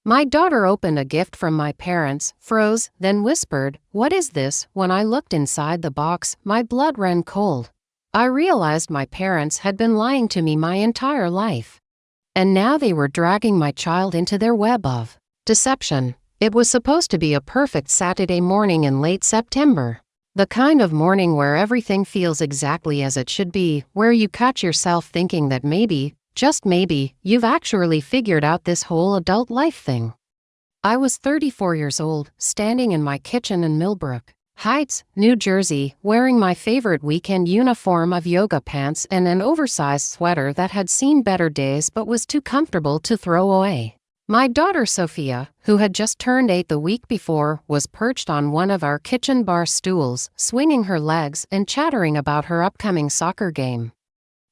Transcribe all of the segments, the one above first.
My daughter opened a gift from my parents, froze, then whispered, "What is this?" When I looked inside the box, my blood ran cold. I realized my parents had been lying to me my entire life. And now they were dragging my child into their web of deception. It was supposed to be a perfect Saturday morning in late September. The kind of morning where everything feels exactly as it should be, where you catch yourself thinking that maybe, just maybe, you've actually figured out this whole adult life thing. I was 34 years old, standing in my kitchen in Millbrook Heights, New Jersey, wearing my favorite weekend uniform of yoga pants and an oversized sweater that had seen better days but was too comfortable to throw away. My daughter Sophia, who had just turned 8 the week before, was perched on one of our kitchen bar stools, swinging her legs and chattering about her upcoming soccer game.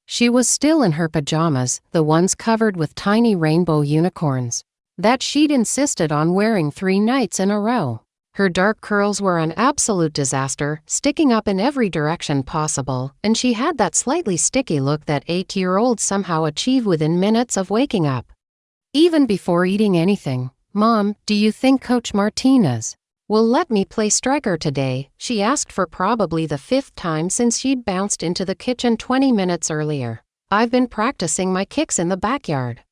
She was still in her pajamas, the ones covered with tiny rainbow unicorns that she'd insisted on wearing 3 nights in a row. Her dark curls were an absolute disaster, sticking up in every direction possible, and she had that slightly sticky look that 8-year-olds somehow achieve within minutes of waking up. Even before eating anything, "Mom, do you think Coach Martinez will let me play striker today?" she asked for probably the 5th time since she'd bounced into the kitchen 20 minutes earlier. "I've been practicing my kicks in the backyard.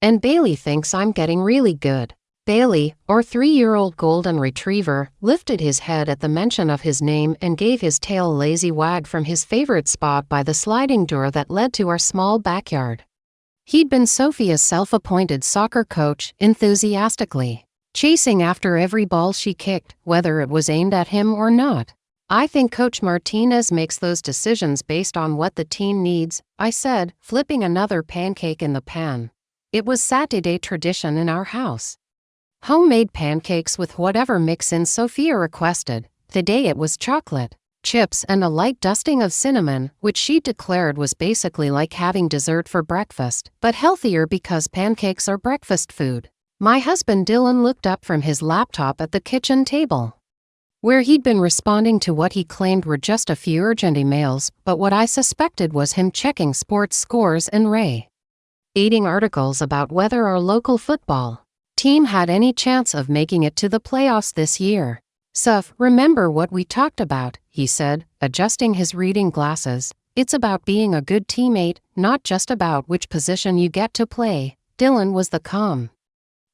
And Bailey thinks I'm getting really good." Bailey, our 3-year-old golden retriever, lifted his head at the mention of his name and gave his tail a lazy wag from his favorite spot by the sliding door that led to our small backyard. He'd been Sophia's self-appointed soccer coach, enthusiastically chasing after every ball she kicked, whether it was aimed at him or not. "I think Coach Martinez makes those decisions based on what the team needs," I said, flipping another pancake in the pan. It was Saturday tradition in our house. Homemade pancakes with whatever mix-in Sophia requested. Today it was chocolate chips and a light dusting of cinnamon, which she declared was basically like having dessert for breakfast, but healthier because pancakes are breakfast food. My husband Dylan looked up from his laptop at the kitchen table, where he'd been responding to what he claimed were just a few urgent emails, but what I suspected was him checking sports scores and reading articles about whether our local football team had any chance of making it to the playoffs this year. "Soph, remember what we talked about," he said, adjusting his reading glasses. "It's about being a good teammate, not just about which position you get to play." Dylan was the calm,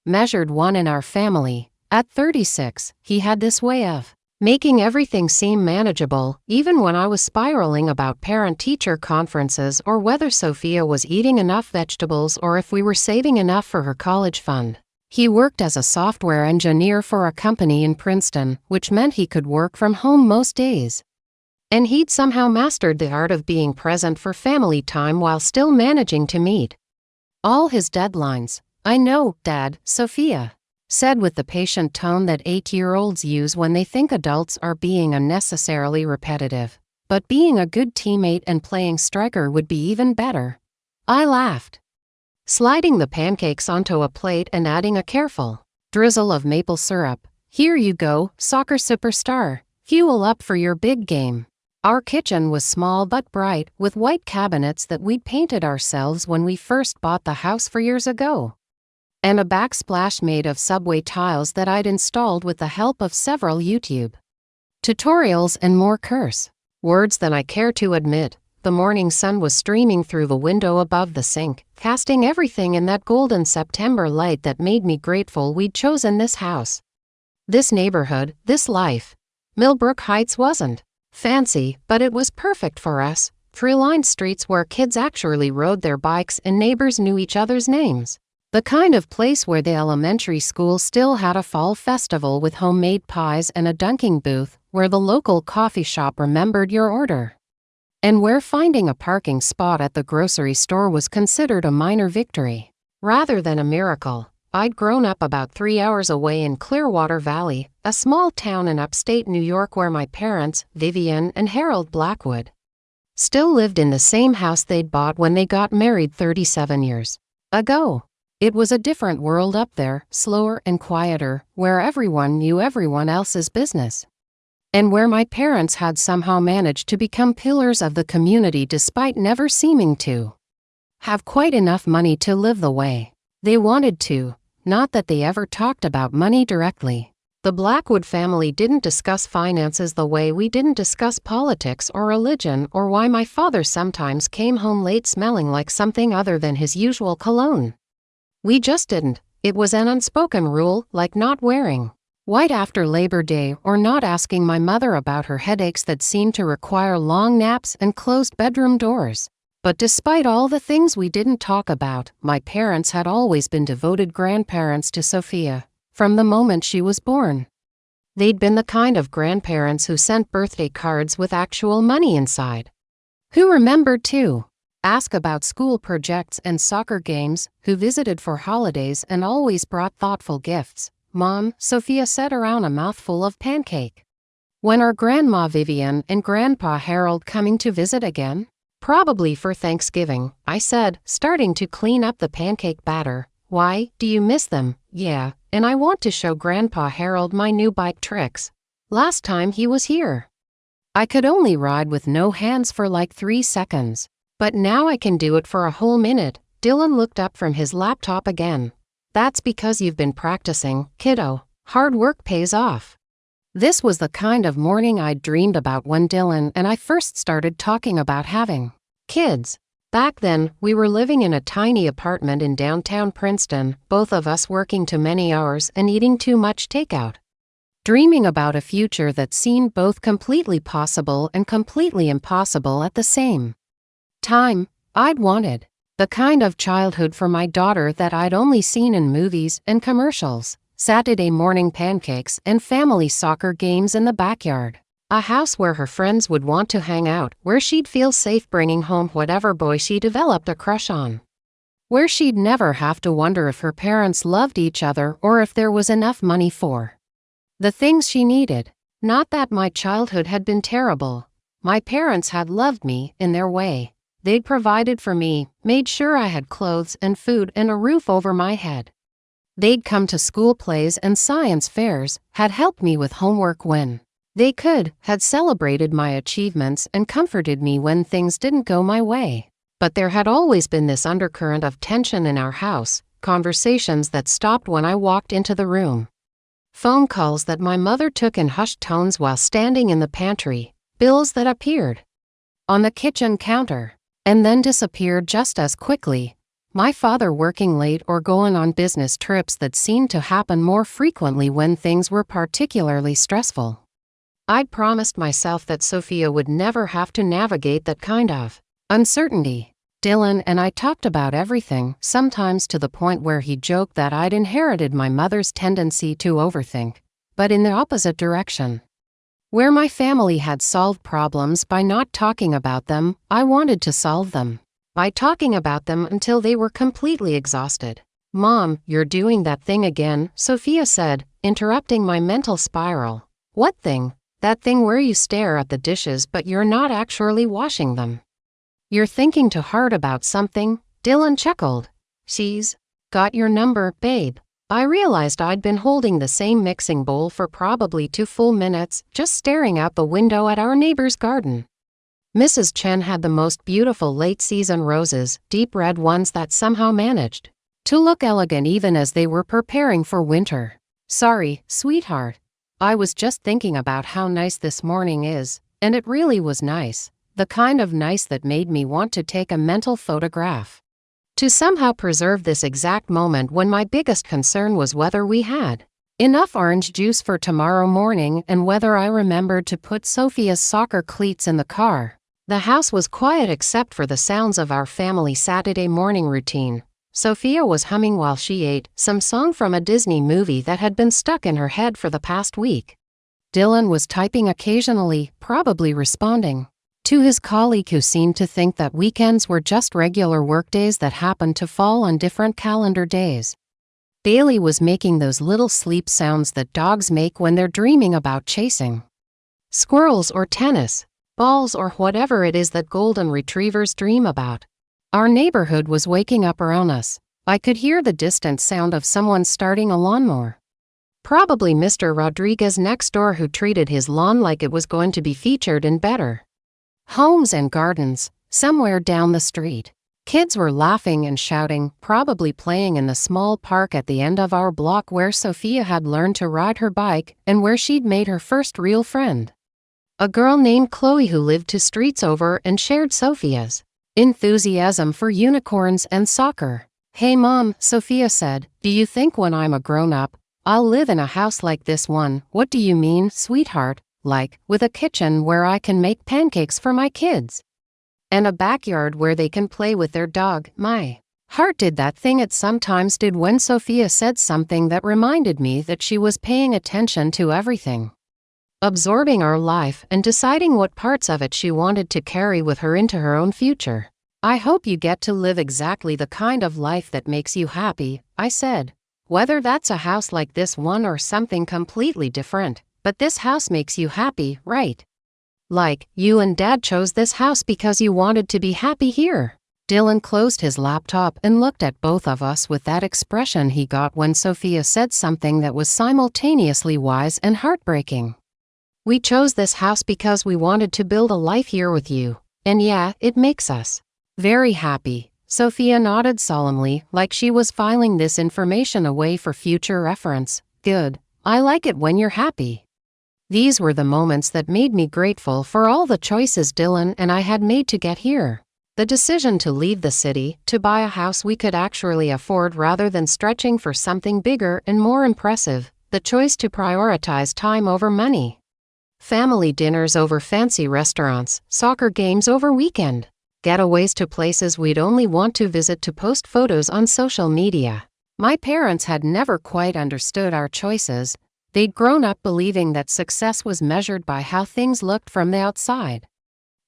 measured one in our family. At 36, he had this way of making everything seem manageable, even when I was spiraling about parent-teacher conferences or whether Sophia was eating enough vegetables or if we were saving enough for her college fund. He worked as a software engineer for a company in Princeton, which meant he could work from home most days. And he'd somehow mastered the art of being present for family time while still managing to meet all his deadlines. "I know, Dad," Sophia said with the patient tone that 8-year-olds use when they think adults are being unnecessarily repetitive. "But being a good teammate and playing striker would be even better." I laughed, sliding the pancakes onto a plate and adding a careful drizzle of maple syrup. "Here you go, soccer superstar. Fuel up for your big game." Our kitchen was small but bright, with white cabinets that we'd painted ourselves when we first bought the house 4 years ago, and a backsplash made of subway tiles that I'd installed with the help of several YouTube tutorials and more curse words than I care to admit. The morning sun was streaming through the window above the sink, casting everything in that golden September light that made me grateful we'd chosen this house, this neighborhood, this life. Millbrook Heights wasn't fancy, but it was perfect for us. Tree-lined streets where kids actually rode their bikes and neighbors knew each other's names. The kind of place where the elementary school still had a fall festival with homemade pies and a dunking booth, where the local coffee shop remembered your order, and where finding a parking spot at the grocery store was considered a minor victory rather than a miracle. I'd grown up about 3 hours away in Clearwater Valley, a small town in upstate New York where my parents, Vivian and Harold Blackwood, still lived in the same house they'd bought when they got married 37 years ago. It was a different world up there, slower and quieter, where everyone knew everyone else's business, and where my parents had somehow managed to become pillars of the community despite never seeming to have quite enough money to live the way they wanted to. Not that they ever talked about money directly. The Blackwood family didn't discuss finances the way we didn't discuss politics or religion, or why my father sometimes came home late smelling like something other than his usual cologne. We just didn't. It was an unspoken rule, like not wearing white after Labor Day or not asking my mother about her headaches that seemed to require long naps and closed bedroom doors. But despite all the things we didn't talk about, my parents had always been devoted grandparents to Sophia. From the moment she was born. They'd been the kind of grandparents who sent birthday cards with actual money inside. Who remembered to ask about school projects and soccer games, who visited for holidays and always brought thoughtful gifts. Mom, Sophia said around a mouthful of pancake. When are Grandma Vivian and Grandpa Harold coming to visit again? Probably for Thanksgiving, I said, starting to clean up the pancake batter. Why, do you miss them? Yeah, and I want to show Grandpa Harold my new bike tricks. Last time he was here, I could only ride with no hands for like 3 seconds. But now I can do it for a whole minute. Dylan looked up from his laptop again. That's because you've been practicing, kiddo. Hard work pays off. This was the kind of morning I'd dreamed about when Dylan and I first started talking about having kids. Back then, we were living in a tiny apartment in downtown Princeton, both of us working too many hours and eating too much takeout. Dreaming about a future that seemed both completely possible and completely impossible at the same time. I'd wanted the kind of childhood for my daughter that I'd only seen in movies and commercials. Saturday morning pancakes and family soccer games in the backyard. A house where her friends would want to hang out, where she'd feel safe bringing home whatever boy she developed a crush on. Where she'd never have to wonder if her parents loved each other or if there was enough money for the things she needed. Not that my childhood had been terrible. My parents had loved me in their way. They'd provided for me, made sure I had clothes and food and a roof over my head. They'd come to school plays and science fairs, had helped me with homework when they could, had celebrated my achievements and comforted me when things didn't go my way. But there had always been this undercurrent of tension in our house, conversations that stopped when I walked into the room. Phone calls that my mother took in hushed tones while standing in the pantry, bills that appeared on the kitchen counter and then disappeared just as quickly. My father working late or going on business trips that seemed to happen more frequently when things were particularly stressful. I'd promised myself that Sophia would never have to navigate that kind of uncertainty. Dylan and I talked about everything, sometimes to the point where he joked that I'd inherited my mother's tendency to overthink, but in the opposite direction. Where my family had solved problems by not talking about them, I wanted to solve them by talking about them until they were completely exhausted. Mom, you're doing that thing again, Sophia said, interrupting my mental spiral. What thing? That thing where you stare at the dishes but you're not actually washing them. You're thinking too hard about something, Dylan chuckled. She's got your number, babe. I realized I'd been holding the same mixing bowl for probably 2 full minutes, just staring out the window at our neighbor's garden. Mrs. Chen had the most beautiful late-season roses, deep red ones that somehow managed to look elegant even as they were preparing for winter. Sorry, sweetheart. I was just thinking about how nice this morning is, and it really was nice. The kind of nice that made me want to take a mental photograph. To somehow preserve this exact moment when my biggest concern was whether we had enough orange juice for tomorrow morning and whether I remembered to put Sophia's soccer cleats in the car. The house was quiet except for the sounds of our family Saturday morning routine. Sophia was humming while she ate, some song from a Disney movie that had been stuck in her head for the past week. Dylan was typing occasionally, probably responding to his colleague who seemed to think that weekends were just regular workdays that happened to fall on different calendar days. Bailey was making those little sleep sounds that dogs make when they're dreaming about chasing squirrels or tennis balls or whatever it is that golden retrievers dream about. Our neighborhood was waking up around us. I could hear the distant sound of someone starting a lawnmower. Probably Mr. Rodriguez next door, who treated his lawn like it was going to be featured in Better Homes and Gardens, somewhere down the street. Kids were laughing and shouting, probably playing in the small park at the end of our block where Sophia had learned to ride her bike and where she'd made her first real friend. A girl named Chloe who lived 2 streets over and shared Sophia's enthusiasm for unicorns and soccer. "Hey Mom," Sophia said, "do you think when I'm a grown-up, I'll live in a house like this one?" "What do you mean, sweetheart?" "Like, with a kitchen where I can make pancakes for my kids. And a backyard where they can play with their dog." My heart did that thing it sometimes did when Sophia said something that reminded me that she was paying attention to everything, absorbing our life and deciding what parts of it she wanted to carry with her into her own future. "I hope you get to live exactly the kind of life that makes you happy," I said. "Whether that's a house like this one or something completely different, but this house makes you happy, right? Like, you and Dad chose this house because you wanted to be happy here." Dylan closed his laptop and looked at both of us with that expression he got when Sophia said something that was simultaneously wise and heartbreaking. "We chose this house because we wanted to build a life here with you. And yeah, it makes us very happy." Sophia nodded solemnly, like she was filing this information away for future reference. "Good. I like it when you're happy." These were the moments that made me grateful for all the choices Dylan and I had made to get here. The decision to leave the city, to buy a house we could actually afford rather than stretching for something bigger and more impressive. The choice to prioritize time over money. Family dinners over fancy restaurants, soccer games over weekend. Getaways to places we'd only want to visit to post photos on social media. My parents had never quite understood our choices. They'd grown up believing that success was measured by how things looked from the outside.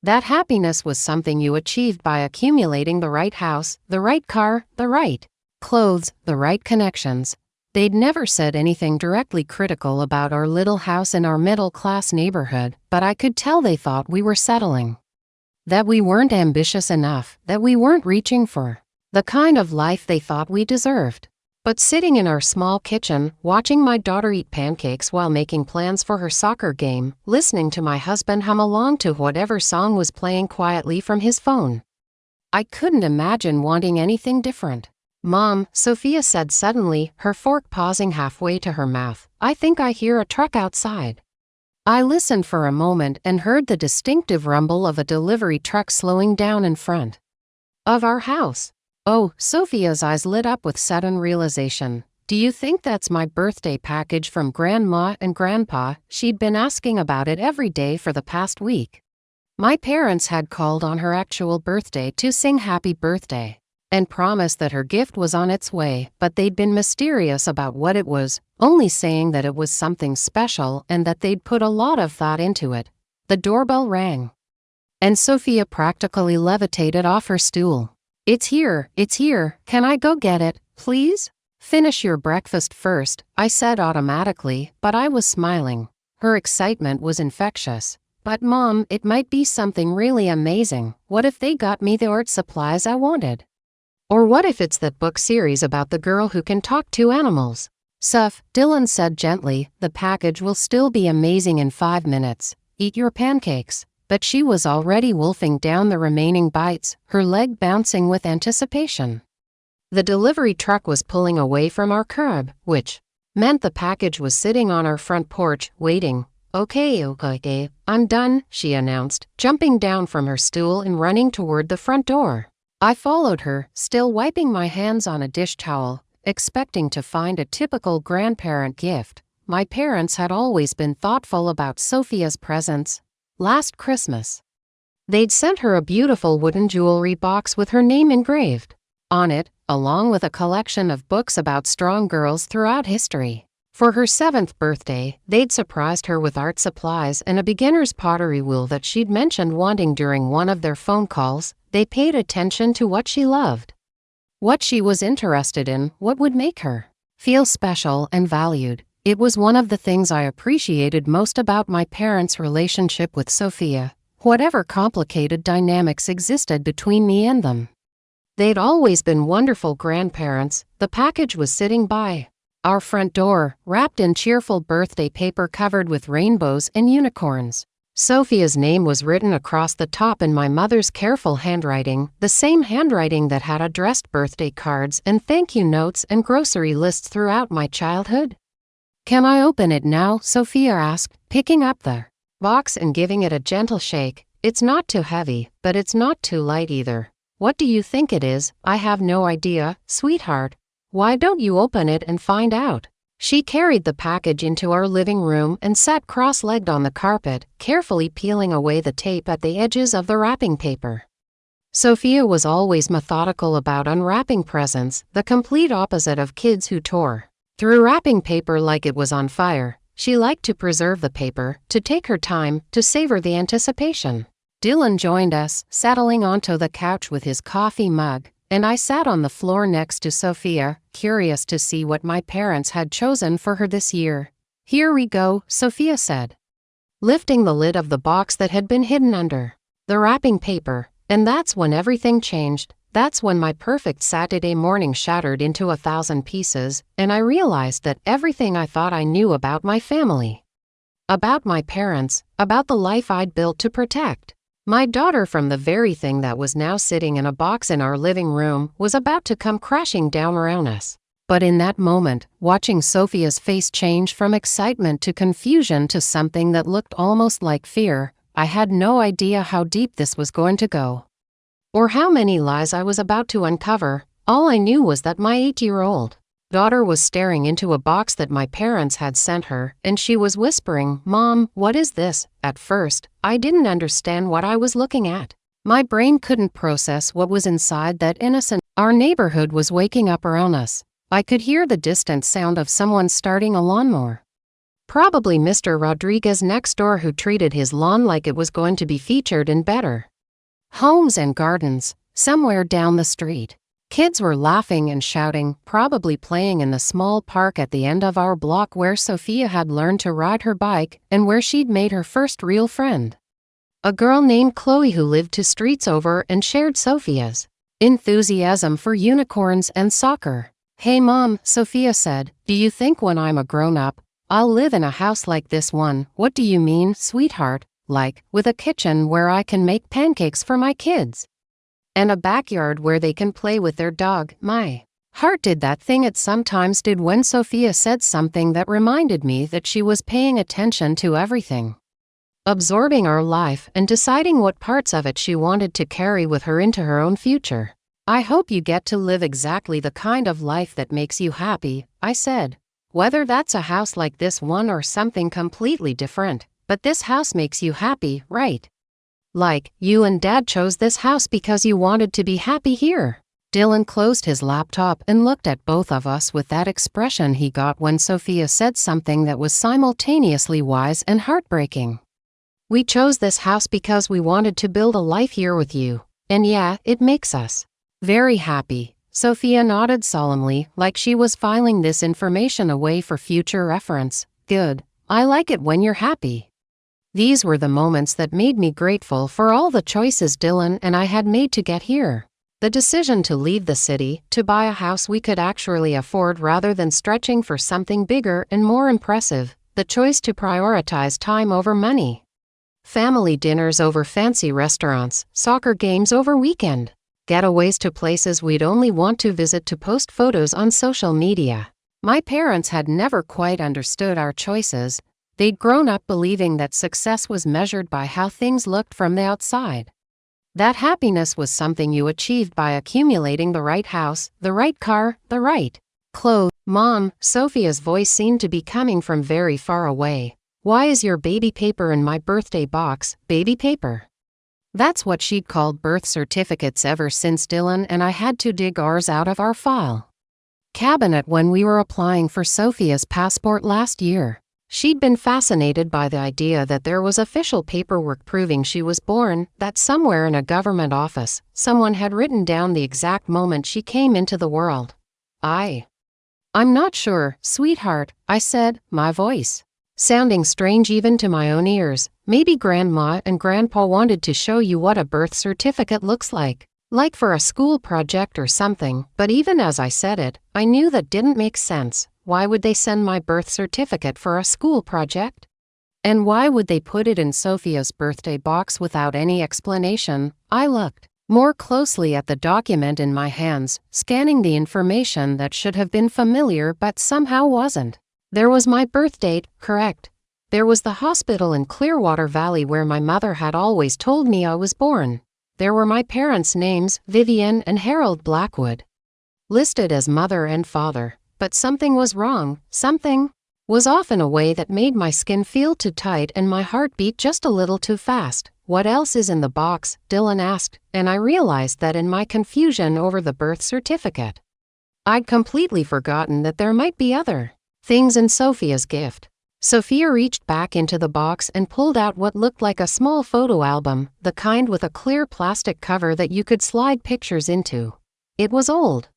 That happiness was something you achieved by accumulating the right house, the right car, the right clothes, the right connections. They'd never said anything directly critical about our little house in our middle-class neighborhood, but I could tell they thought we were settling. That we weren't ambitious enough, that we weren't reaching for the kind of life they thought we deserved. But sitting in our small kitchen, watching my daughter eat pancakes while making plans for her soccer game, listening to my husband hum along to whatever song was playing quietly from his phone, I couldn't imagine wanting anything different. "Mom," Sophia said suddenly, her fork pausing halfway to her mouth, "I think I hear a truck outside." I listened for a moment and heard the distinctive rumble of a delivery truck slowing down in front of our house. "Oh," Sophia's eyes lit up with sudden realization. "Do you think that's my birthday package from Grandma and Grandpa?" She'd been asking about it every day for the past week. My parents had called on her actual birthday to sing happy birthday and promised that her gift was on its way, but they'd been mysterious about what it was, only saying that it was something special and that they'd put a lot of thought into it. The doorbell rang, and Sophia practically levitated off her stool. It's here, can I go get it, please?" "Finish your breakfast first," I said automatically, but I was smiling. Her excitement was infectious. "But Mom, it might be something really amazing. What if they got me the art supplies I wanted? Or what if it's that book series about the girl who can talk to animals?" "Soph," Dylan said gently, "the package will still be amazing in 5 minutes. Eat your pancakes." But she was already wolfing down the remaining bites, her leg bouncing with anticipation. The delivery truck was pulling away from our curb, which meant the package was sitting on our front porch, waiting. Okay, I'm done," she announced, jumping down from her stool and running toward the front door. I followed her, still wiping my hands on a dish towel, expecting to find a typical grandparent gift. My parents had always been thoughtful about Sophia's presents. Last Christmas, they'd sent her a beautiful wooden jewelry box with her name engraved on it, along with a collection of books about strong girls throughout history. For her 7th birthday, they'd surprised her with art supplies and a beginner's pottery wheel that she'd mentioned wanting during one of their phone calls. They paid attention to what she loved, what she was interested in, what would make her feel special and valued. It was one of the things I appreciated most about my parents' relationship with Sophia, whatever complicated dynamics existed between me and them. They'd always been wonderful grandparents. The package was sitting by our front door, wrapped in cheerful birthday paper covered with rainbows and unicorns. Sophia's name was written across the top in my mother's careful handwriting, the same handwriting that had addressed birthday cards and thank you notes and grocery lists throughout my childhood. "Can I open it now?" Sophia asked, picking up the box and giving it a gentle shake. "It's not too heavy, but it's not too light either." "What do you think it is?" "I have no idea, sweetheart." "Why don't you open it and find out?" She carried the package into our living room and sat cross-legged on the carpet, carefully peeling away the tape at the edges of the wrapping paper. Sophia was always methodical about unwrapping presents, the complete opposite of kids who tore through wrapping paper like it was on fire. She liked to preserve the paper, to take her time, to savor the anticipation. Dylan joined us, settling onto the couch with his coffee mug, and I sat on the floor next to Sophia, curious to see what my parents had chosen for her this year. "Here we go," Sophia said, lifting the lid of the box that had been hidden under the wrapping paper. And that's when everything changed. That's when my perfect Saturday morning shattered into 1,000 pieces, and I realized that everything I thought I knew about my family, about my parents, about the life I'd built to protect my daughter from the very thing that was now sitting in a box in our living room, was about to come crashing down around us. But in that moment, watching Sophia's face change from excitement to confusion to something that looked almost like fear, I had no idea how deep this was going to go, or how many lies I was about to uncover. All I knew was that my 8-year-old daughter was staring into a box that my parents had sent her, and she was whispering, "Mom, what is this?" At first, I didn't understand what I was looking at. My brain couldn't process what was inside that innocent. Our neighborhood was waking up around us. I could hear the distant sound of someone starting a lawnmower. Probably Mr. Rodriguez next door, who treated his lawn like it was going to be featured in Better Homes and Gardens. Somewhere down the street, kids were laughing and shouting, probably playing in the small park at the end of our block where Sophia had learned to ride her bike and where she'd made her first real friend, a girl named Chloe who lived 2 streets over and shared Sophia's enthusiasm for unicorns and soccer. "Hey Mom," Sophia said, "do you think when I'm a grown-up, I'll live in a house like this one?" "What do you mean, sweetheart?" "Like, with a kitchen where I can make pancakes for my kids, and a backyard where they can play with their dog." My heart did that thing it sometimes did when Sophia said something that reminded me that she was paying attention to everything, absorbing our life and deciding what parts of it she wanted to carry with her into her own future. "I hope you get to live exactly the kind of life that makes you happy," I said. "Whether that's a house like this one or something completely different, but this house makes you happy, right? Like, you and Dad chose this house because you wanted to be happy here." Dylan closed his laptop and looked at both of us with that expression he got when Sophia said something that was simultaneously wise and heartbreaking. "We chose this house because we wanted to build a life here with you. And yeah, it makes us very happy." Sophia nodded solemnly, like she was filing this information away for future reference. "Good. I like it when you're happy." These were the moments that made me grateful for all the choices Dylan and I had made to get here. The decision to leave the city, to buy a house we could actually afford rather than stretching for something bigger and more impressive. The choice to prioritize time over money, family dinners over fancy restaurants, soccer games over weekend getaways to places we'd only want to visit to post photos on social media. My parents had never quite understood our choices. They'd grown up believing that success was measured by how things looked from the outside, that happiness was something you achieved by accumulating the right house, the right car, the right clothes. "Mom," Sophia's voice seemed to be coming from very far away. "Why is your baby paper in my birthday box?" Baby paper? That's what she'd called birth certificates ever since Dylan and I had to dig ours out of our file cabinet when we were applying for Sophia's passport last year. She'd been fascinated by the idea that there was official paperwork proving she was born, that somewhere in a government office, someone had written down the exact moment she came into the world. I'm not sure, sweetheart," I said, my voice sounding strange even to my own ears. "Maybe Grandma and Grandpa wanted to show you what a birth certificate looks like for a school project or something." But even as I said it, I knew that didn't make sense. Why would they send my birth certificate for a school project? And why would they put it in Sophia's birthday box without any explanation? I looked more closely at the document in my hands, scanning the information that should have been familiar but somehow wasn't. There was my birth date, correct. There was the hospital in Clearwater Valley where my mother had always told me I was born. There were my parents' names, Vivian and Harold Blackwood, listed as mother and father. But something was wrong. Something was off in a way that made my skin feel too tight and my heart beat just a little too fast. What else is in the box? Dylan asked, and I realized that in my confusion over the birth certificate, I'd completely forgotten that there might be other things in Sophia's gift. Sophia reached back into the box and pulled out what looked like a small photo album, the kind with a clear plastic cover that you could slide pictures into. It was old,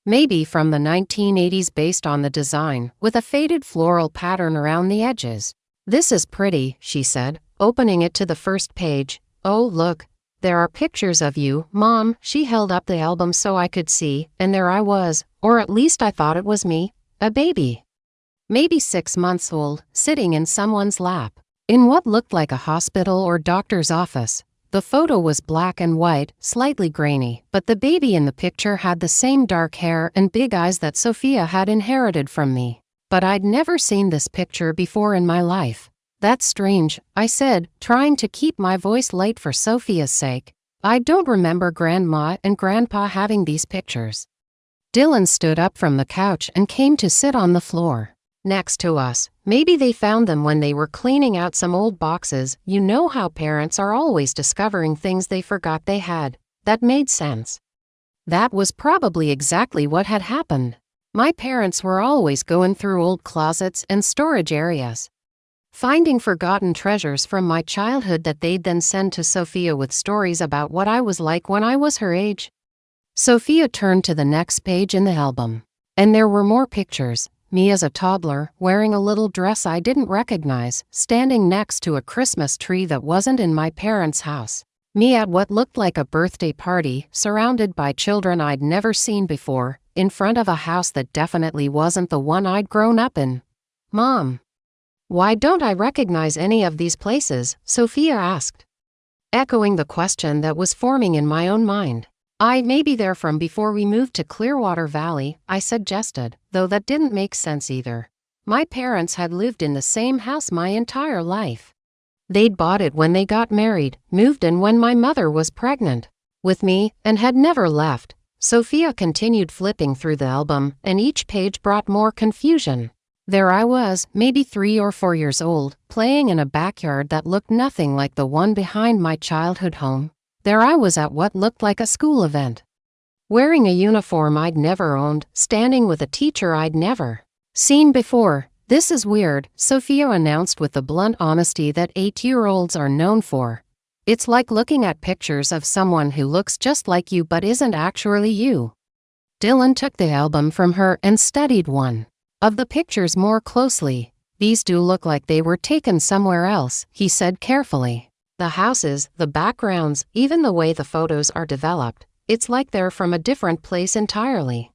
maybe from the 1980s based on the design, with a faded floral pattern around the edges. "This is pretty," she said, opening it to the first page. "Oh, look, there are pictures of you, Mom." She held up the album so I could see, and there I was, or at least I thought it was me, a baby, maybe 6 months old, sitting in someone's lap, in what looked like a hospital or doctor's office. The photo was black and white, slightly grainy, but the baby in the picture had the same dark hair and big eyes that Sophia had inherited from me. But I'd never seen this picture before in my life. "That's strange," I said, trying to keep my voice light for Sophia's sake. "I don't remember Grandma and Grandpa having these pictures." Dylan stood up from the couch and came to sit on the floor next to us. "Maybe they found them when they were cleaning out some old boxes. You know how parents are always discovering things they forgot they had." That made sense. That was probably exactly what had happened. My parents were always going through old closets and storage areas, finding forgotten treasures from my childhood that they'd then send to Sophia with stories about what I was like when I was her age. Sophia turned to the next page in the album, and there were more pictures. Me as a toddler, wearing a little dress I didn't recognize, standing next to a Christmas tree that wasn't in my parents' house. Me at what looked like a birthday party, surrounded by children I'd never seen before, in front of a house that definitely wasn't the one I'd grown up in. "Mom, why don't I recognize any of these places?" Sophia asked, echoing the question that was forming in my own mind. "Maybe they're from before we moved to Clearwater Valley," I suggested, though that didn't make sense either. My parents had lived in the same house my entire life. They'd bought it when they got married, moved in when my mother was pregnant with me, and had never left. Sophia continued flipping through the album, and each page brought more confusion. There I was, maybe 3 or 4 years old, playing in a backyard that looked nothing like the one behind my childhood home. There I was at what looked like a school event, wearing a uniform I'd never owned, standing with a teacher I'd never seen before. "This is weird," Sophia announced with the blunt honesty that 8-year-olds are known for. "It's like looking at pictures of someone who looks just like you but isn't actually you." Dylan took the album from her and studied one of the pictures more closely. "These do look like they were taken somewhere else," he said carefully. "The houses, the backgrounds, even the way the photos are developed, it's like they're from a different place entirely."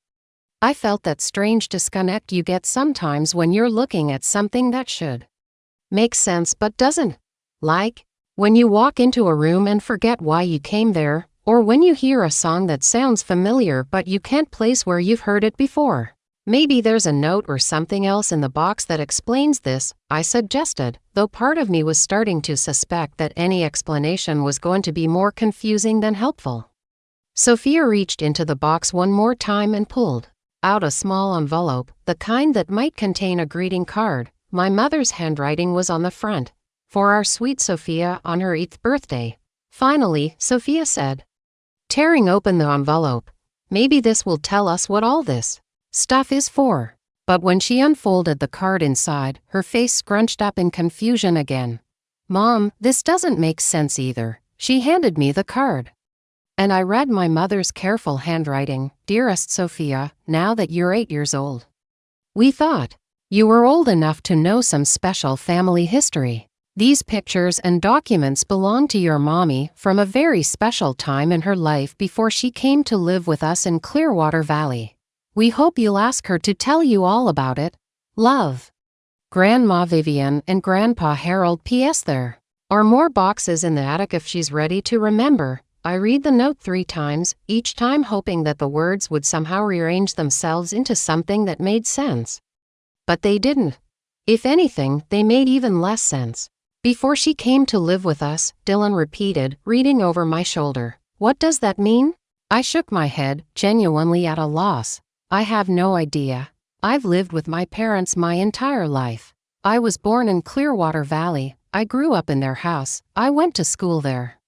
I felt that strange disconnect you get sometimes when you're looking at something that should make sense but doesn't. Like when you walk into a room and forget why you came there, or when you hear a song that sounds familiar but you can't place where you've heard it before. "Maybe there's a note or something else in the box that explains this," I suggested, though part of me was starting to suspect that any explanation was going to be more confusing than helpful. Sophia reached into the box one more time and pulled out a small envelope, the kind that might contain a greeting card. My mother's handwriting was on the front. "For our sweet Sophia on her 8th birthday." Finally, Sophia said, tearing open the envelope. "Maybe this will tell us what all this stuff is for." But when she unfolded the card inside, her face scrunched up in confusion again. "Mom, this doesn't make sense either." She handed me the card, and I read my mother's careful handwriting. "Dearest Sophia, now that you're 8 years old, we thought you were old enough to know some special family history. These pictures and documents belong to your mommy from a very special time in her life before she came to live with us in Clearwater Valley. We hope you'll ask her to tell you all about it. Love." Grandma Vivian and Grandpa Harold. P.S. There are more boxes in the attic if she's ready to remember. I read the note 3 times, each time hoping that the words would somehow rearrange themselves into something that made sense. But they didn't. If anything, they made even less sense. Before she came to live with us, Dylan repeated, reading over my shoulder. What does that mean? I shook my head, genuinely at a loss. I have no idea. I've lived with my parents my entire life. I was born in Clearwater Valley. I grew up in their house. I went to school there.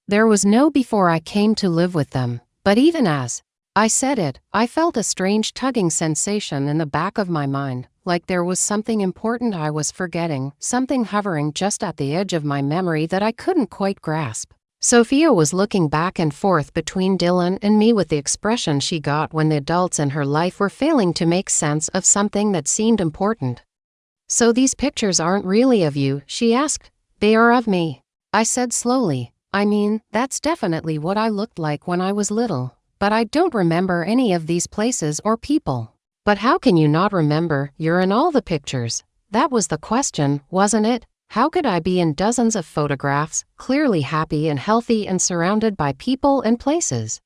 There was no before I came to live with them, but even as I said it, I felt a strange tugging sensation in the back of my mind, like there was something important I was forgetting, something hovering just at the edge of my memory that I couldn't quite grasp. Sophia was looking back and forth between Dylan and me with the expression she got when the adults in her life were failing to make sense of something that seemed important. So these pictures aren't really of you, she asked. They are of me, I said slowly. I mean, that's definitely what I looked like when I was little, but I don't remember any of these places or people. But how can you not remember? You're in all the pictures. That was the question, wasn't it? How could I be in dozens of photographs, clearly happy and healthy and surrounded by people and places,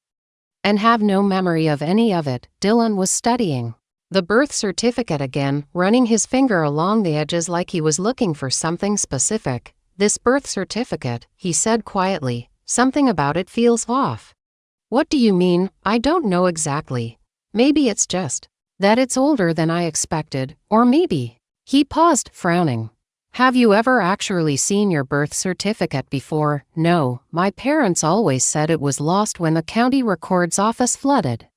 and have no memory of any of it? Dylan was studying the birth certificate again, running his finger along the edges like he was looking for something specific. This birth certificate, he said quietly, something about it feels off. What do you mean? I don't know exactly. Maybe it's just that it's older than I expected, or maybe. He paused, frowning. Have you ever actually seen your birth certificate before? No, my parents always said it was lost when the county records office flooded.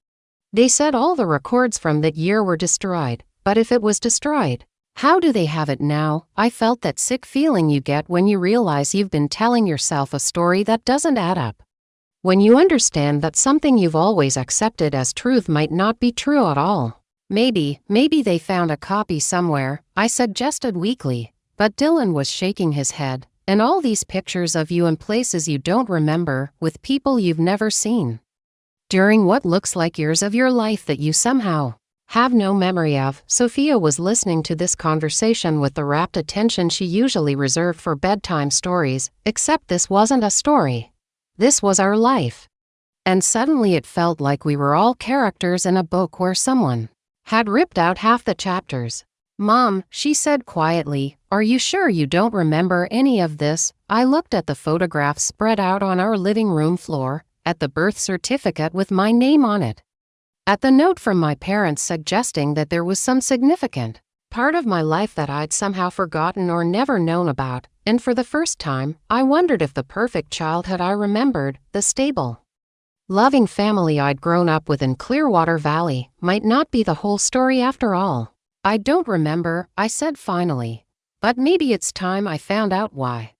They said all the records from that year were destroyed, but if it was destroyed, how do they have it now? I felt that sick feeling you get when you realize you've been telling yourself a story that doesn't add up. When you understand that something you've always accepted as truth might not be true at all. Maybe they found a copy somewhere, I suggested weakly, but Dylan was shaking his head. And all these pictures of you in places you don't remember, with people you've never seen, during what looks like years of your life that you somehow have no memory of. Sophia was listening to this conversation with the rapt attention she usually reserved for bedtime stories, except this wasn't a story. This was our life. And suddenly it felt like we were all characters in a book where someone had ripped out half the chapters. Mom, she said quietly, are you sure you don't remember any of this? I looked at the photographs spread out on our living room floor, at the birth certificate with my name on it, at the note from my parents suggesting that there was some significant part of my life that I'd somehow forgotten or never known about, and for the first time, I wondered if the perfect childhood I remembered, the stable, loving family I'd grown up with in Clearwater Valley, might not be the whole story after all. I don't remember, I said finally. But maybe it's time I found out why.